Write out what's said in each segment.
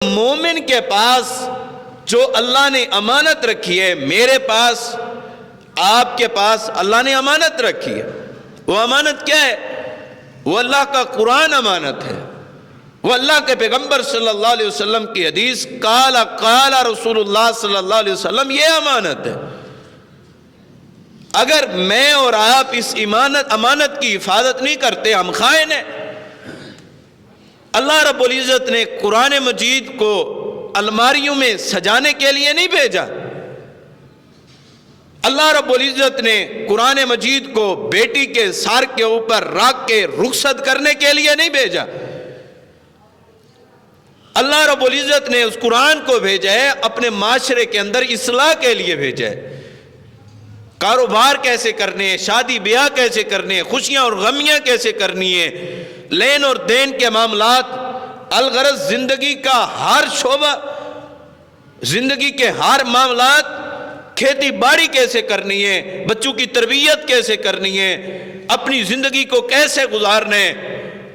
مومن کے پاس جو اللہ نے امانت رکھی ہے، میرے پاس، آپ کے پاس اللہ نے امانت رکھی ہے، وہ امانت کیا ہے؟ وہ اللہ کا قرآن امانت ہے، وہ اللہ کے پیغمبر صلی اللہ علیہ وسلم کی حدیث قال قال رسول اللہ صلی اللہ علیہ وسلم، یہ امانت ہے۔ اگر میں اور آپ اس امانت کی حفاظت نہیں کرتے، ہم خائن ہیں۔ اللہ رب العزت نے قرآن مجید کو الماریوں میں سجانے کے لیے نہیں بھیجا، اللہ رب العزت نے قرآن مجید کو بیٹی کے سار کے اوپر رکھ کے رخصت کرنے کے لیے نہیں بھیجا، اللہ رب العزت نے اس قرآن کو بھیجا ہے اپنے معاشرے کے اندر اصلاح کے لیے بھیجا ہے۔ کاروبار کیسے کرنے ہیں، شادی بیاہ کیسے کرنے ہیں، خوشیاں اور غمیاں کیسے کرنی ہیں، لین اور دین کے معاملات، الغرض زندگی کا ہر شعبہ، زندگی کے ہر معاملات، کھیتی باڑی کیسے کرنی ہے، بچوں کی تربیت کیسے کرنی ہے، اپنی زندگی کو کیسے گزارنا ہے۔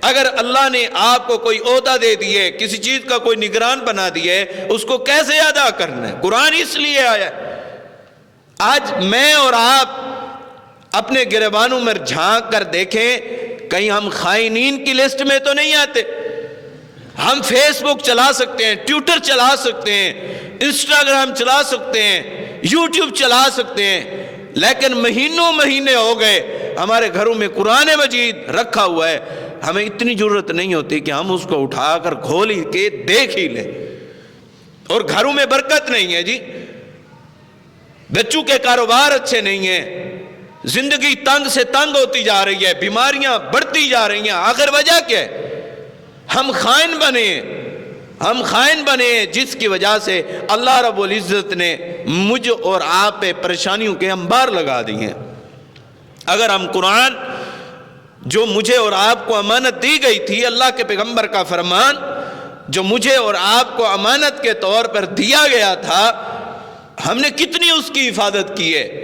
اگر اللہ نے آپ کو کوئی عہدہ دے دیے، کسی چیز کا کوئی نگران بنا دیے، اس کو کیسے ادا کرنا ہے؟ قرآن اس لیے آیا ہے۔ آج میں اور آپ اپنے گریبانوں میں جھانک کر دیکھیں، کہیں ہم خائنین کی لسٹ میں تو نہیں آتے؟ ہم فیس بک چلا سکتے ہیں، ٹویٹر چلا سکتے ہیں، انسٹاگرام چلا سکتے ہیں، یوٹیوب چلا سکتے ہیں، لیکن مہینوں مہینے ہو گئے ہمارے گھروں میں قرآن مجید رکھا ہوا ہے، ہمیں اتنی ضرورت نہیں ہوتی کہ ہم اس کو اٹھا کر کھول ہی کے دیکھ ہی لیں، اور گھروں میں برکت نہیں ہے جی، بچوں کے کاروبار اچھے نہیں ہیں، زندگی تنگ سے تنگ ہوتی جا رہی ہے، بیماریاں بڑھتی جا رہی ہیں، آخر وجہ کیا ہے؟ ہم خائن بنے جس کی وجہ سے اللہ رب العزت نے مجھ اور آپ پہ پریشانیوں کے انبار لگا دی ہیں۔ اگر ہم قرآن جو مجھے اور آپ کو امانت دی گئی تھی، اللہ کے پیغمبر کا فرمان جو مجھے اور آپ کو امانت کے طور پر دیا گیا تھا، ہم نے کتنی اس کی حفاظت کی ہے؟